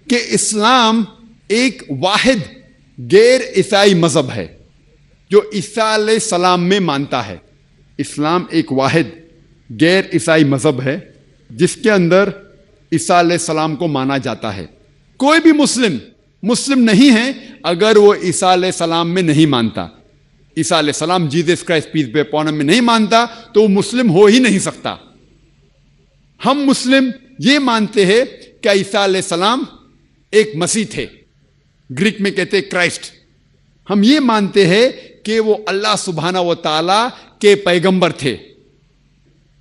کہ اسلام ایک واحد غیر عیسائی مذہب ہے جو عیسیٰ علیہ السلام میں مانتا ہے. اسلام ایک واحد غیر عیسائی مذہب ہے جس کے اندر عیسیٰ علیہ السلام کو مانا جاتا ہے. کوئی بھی مسلم نہیں ہے اگر وہ عیسیٰ علیہ السلام میں نہیں مانتا. عیسیٰ علیہ السلام Jesus Christ peace be upon ہم میں نہیں مانتا تو وہ مسلم ہو ہی نہیں سکتا. ہم مسلم یہ مانتے ہیں کہ عیسیٰ علیہ السلام ایک مسیح تھے، گریک میں کہتے کرائسٹ. ہم یہ مانتے ہیں کہ وہ اللہ سبحانہ و تعالی کے پیغمبر تھے.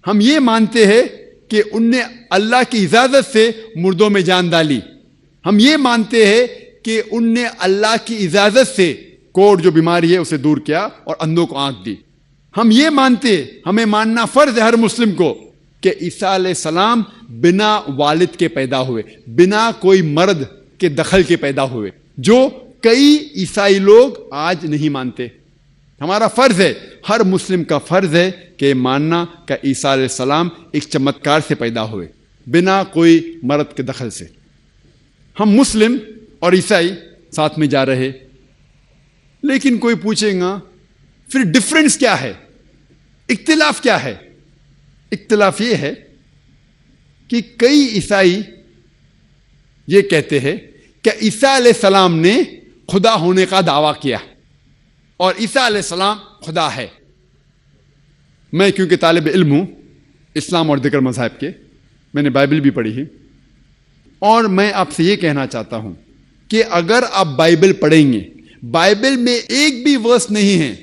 ہم یہ مانتے ہیں کہ ان نے اللہ کی اجازت سے مردوں میں جان ڈالی. ہم یہ مانتے ہیں کہ ان نے اللہ کی اجازت سے کوڑ جو بیماری ہے اسے دور کیا اور اندھوں کو آنکھ دی. ہم یہ مانتے، ہمیں ماننا فرض ہے ہر مسلم کو کہ عیسیٰ علیہ السلام بنا والد کے پیدا ہوئے، بنا کوئی مرد کے دخل کے پیدا ہوئے، جو کئی عیسائی لوگ آج نہیں مانتے. ہمارا فرض ہے، ہر مسلم کا فرض ہے کہ ماننا کہ عیسیٰ علیہ السلام ایک چمتکار سے پیدا ہوئے بنا کوئی مرد کے دخل سے. ہم مسلم اور عیسائی ساتھ میں جا رہے. لیکن کوئی پوچھے گا پھر ڈفرنس کیا ہے، اختلاف کیا ہے؟ اختلاف یہ ہے کہ کئی عیسائی یہ کہتے ہیں کہ عیسیٰ علیہ السلام نے خدا ہونے کا دعویٰ کیا اور عیسیٰ علیہ السلام خدا ہے. میں کیونکہ طالب علم ہوں اسلام اور دیگر مذاہب کے، میں نے بائبل بھی پڑھی ہے، اور میں آپ سے یہ کہنا چاہتا ہوں کہ اگر آپ بائبل پڑھیں گے، بائبل میں ایک بھی ورس نہیں ہے.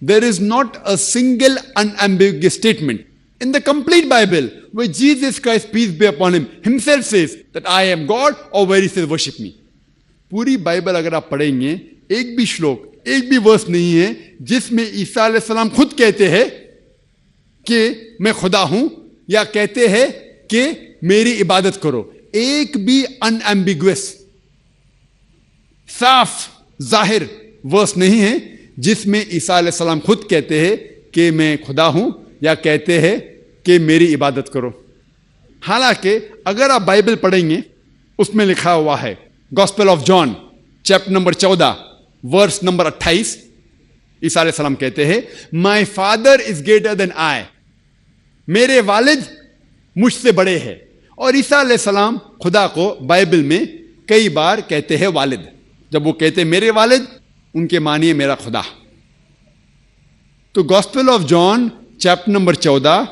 There is not a single unambiguous statement in the complete Bible where Jesus Christ, peace be upon him, himself says that I am God, or where he says worship me. پوری Bible اگر آپ پڑھیں گے ایک بھی شلوک، ایک بھی ورس نہیں ہے جس میں عیسیٰ علیہ السلام خود کہتے ہیں کہ میں خدا ہوں یا کہتے ہیں کہ میری عبادت کرو. ایک بھی انایمبیگوس صاف ظاہر ورس نہیں ہے جس میں عیسیٰ علیہ السلام خود کہتے ہیں کہ میں خدا ہوں یا کہتے ہیں کہ میری عبادت کرو. حالانکہ اگر آپ بائبل پڑھیں گے اس میں لکھا ہوا ہے، gospel of John chapter number 14 verse number 28، عیسیٰ علیہ السلام کہتے ہیں my father is greater than آئی، میرے والد مجھ سے بڑے ہیں. اور عیسیٰ علیہ السلام خدا کو بائبل میں کئی بار کہتے ہیں والد. جب وہ کہتے ہیں میرے والد، ان کے معنی ہے میرا خدا. تو gospel of John chapter number 14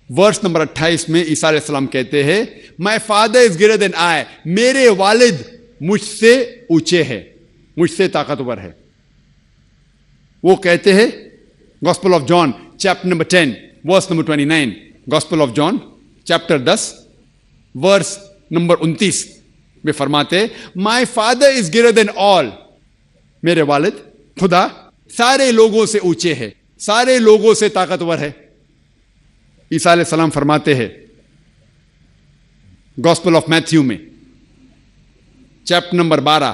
verse number 28 میں عیسیٰ علیہ السلام کہتے ہیں my father is greater than آئی، میرے والد مجھ سے اونچے ہیں، مجھ سے طاقتور ہے. وہ کہتے ہیں gospel of John chapter number 10 verse number 29، gospel of John chapter 10 verse number 29 میں فرماتے my father is greater than آل، میرے والد خدا سارے لوگوں سے اونچے ہے، سارے لوگوں سے طاقتور ہے. عیسیٰ علیہ السلام فرماتے ہیں گاسپل آف میتھیو میں چیپٹر نمبر 12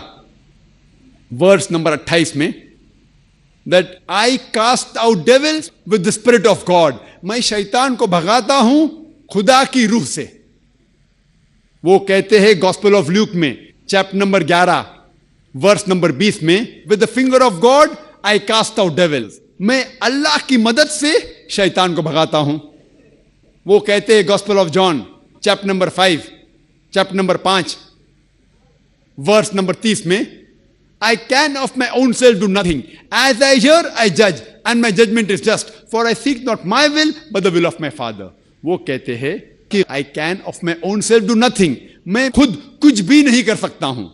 ورس نمبر 28 میں that I cast out devils with the spirit of God، میں شیطان کو بھگاتا ہوں خدا کی روح سے. وہ کہتے ہیں گاسپل آف لیوک میں چیپٹر نمبر 11 ورس نمبر 20 میں with the finger of God I cast out devils، میں اللہ کی مدد سے شیطان کو بھگاتا ہوں. وہ کہتے ہیں gospel of John chapter number 5 chapter number 5 verse number 30 میں I can of my own self do nothing. As I hear, I judge, and my judgment is just. For I seek not my will, but the will of my Father. وہ کہتے ہیں کہ I can of my own self do nothing. میں خود کچھ بھی نہیں کر سکتا ہوں.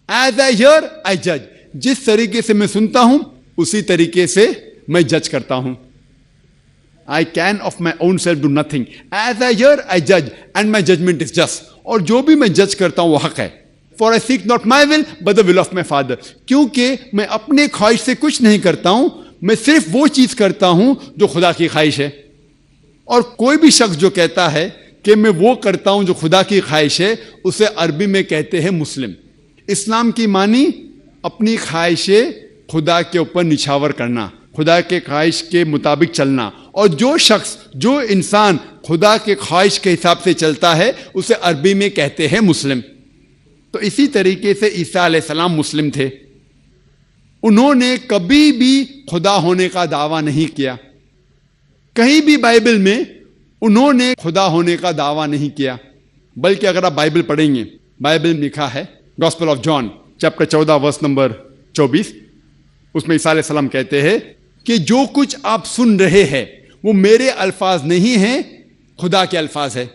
As I hear, I judge. جس طریقے سے میں سنتا ہوں اسی طریقے سے میں جج کرتا ہوں. I can of my own self do nothing. As I hear, I judge, and my judgment is just. اور جو بھی میں جج کرتا ہوں وہ حق ہے. For I seek not my will, but the will of my Father. کیونکہ میں اپنے خواہش سے کچھ نہیں کرتا ہوں، میں صرف وہ چیز کرتا ہوں جو خدا کی خواہش ہے. اور کوئی بھی شخص جو کہتا ہے کہ میں وہ کرتا ہوں جو خدا کی خواہش ہے، اسے عربی میں کہتے ہیں مسلم. اسلام کی معنی اپنی خواہشیں خدا کے اوپر نچھاور کرنا، خدا کے خواہش کے مطابق چلنا. اور جو شخص، جو انسان خدا کے خواہش کے حساب سے چلتا ہے اسے عربی میں کہتے ہیں مسلم. تو اسی طریقے سے عیسیٰ علیہ السلام مسلم تھے. انہوں نے کبھی بھی خدا ہونے کا دعویٰ نہیں کیا. کہیں بھی بائبل میں انہوں نے خدا ہونے کا دعویٰ نہیں کیا. بلکہ اگر آپ بائبل پڑھیں گے، بائبل میں لکھا ہے gospel of John chapter 14 verse number 24، اس میں عیسیٰ علیہ السلام کہتے ہیں کہ جو کچھ آپ سن رہے ہیں وہ میرے الفاظ نہیں ہیں، خدا کے الفاظ ہے.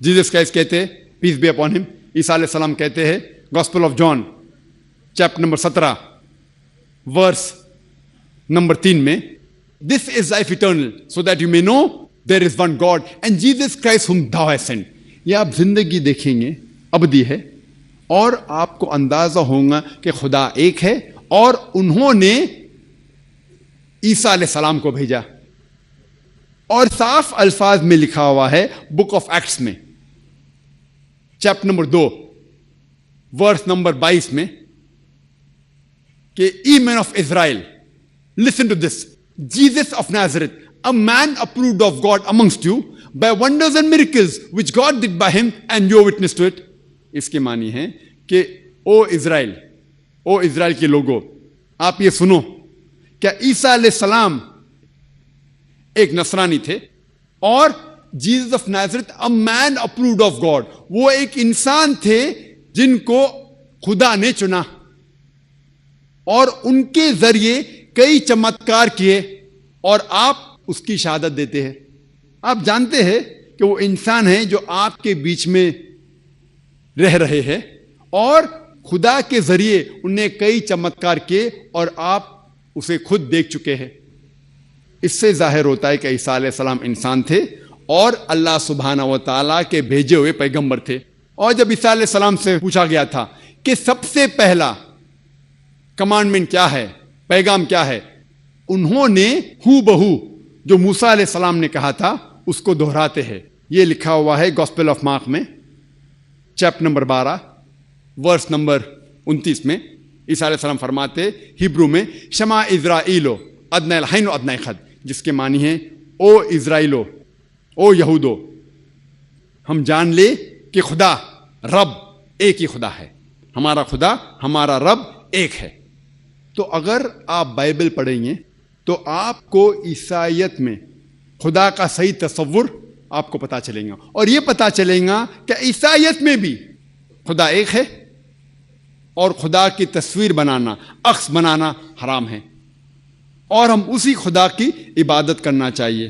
جیسس کرائسٹ کہتے ہیں پیس بی اپون ہم، عیسیٰ علیہ السلام کہتے ہیں gospel of John chapter number 17 verse number 3 میں، this is life eternal so that you may know there is one God and Jesus Christ ہم thou hast sent. یہ آپ زندگی دیکھیں گے ابدی ہے، اور آپ کو اندازہ ہوگا کہ خدا ایک ہے اور انہوں نے عیسیٰ علیہ السلام کو بھیجا. اور صاف الفاظ میں لکھا ہوا ہے بک آف ایکٹس میں چیپٹر نمبر 2 ورس نمبر 22 میں کہ ye men of Israel, listen to this. Jesus of Nazareth, a man approved of God amongst you by wonders and miracles which God did by him, and you are witness to it. اس کے معنی ہے کہ او اسرائیل کے لوگوں، آپ یہ سنو، کیا عیسیٰ علیہ السلام ایک نصرانی تھے، اور Jesus of Nazareth a man approved of God، وہ ایک انسان تھے جن کو خدا نے چنا، اور ان کے ذریعے کئی چمتکار کیے، اور آپ اس کی شہادت دیتے ہیں. آپ جانتے ہیں کہ وہ انسان ہیں جو آپ کے بیچ میں رہ رہے ہیں، اور خدا کے ذریعے انہوں نے کئی چمتکار کیے اور آپ اسے خود دیکھ چکے ہیں. اس سے ظاہر ہوتا ہے کہ عیسیٰ علیہ السلام انسان تھے اور اللہ سبحانہ و تعالیٰ کے بھیجے ہوئے پیغمبر تھے. اور جب عیسیٰ علیہ السلام سے پوچھا گیا تھا کہ سب سے پہلا کمانڈمنٹ کیا ہے، پیغام کیا ہے، انہوں نے ہو بہو جو موسیٰ علیہ السلام نے کہا تھا اس کو دہراتے ہیں. یہ لکھا ہوا ہے گاسپل آف مارک میں چیپٹر نمبر 12 ورس نمبر 29 میں. عیسیٰ علیہ السلام فرماتے ہیبرو میں شما اسرائیلو ادنی الحین و ادنی خد، جس کے معنی ہے او اسرائیلو، او یہودو، ہم جان لے کہ خدا رب ایک ہی خدا ہے، ہمارا خدا ہمارا رب ایک ہے. تو اگر آپ بائبل پڑھیں گے تو آپ کو عیسائیت میں خدا کا صحیح تصور آپ کو پتا چلے گا، اور یہ پتا چلے گا کہ عیسائیت میں بھی خدا ایک ہے اور خدا کی تصویر بنانا، عکس بنانا حرام ہے، اور ہم اسی خدا کی عبادت کرنا چاہیے.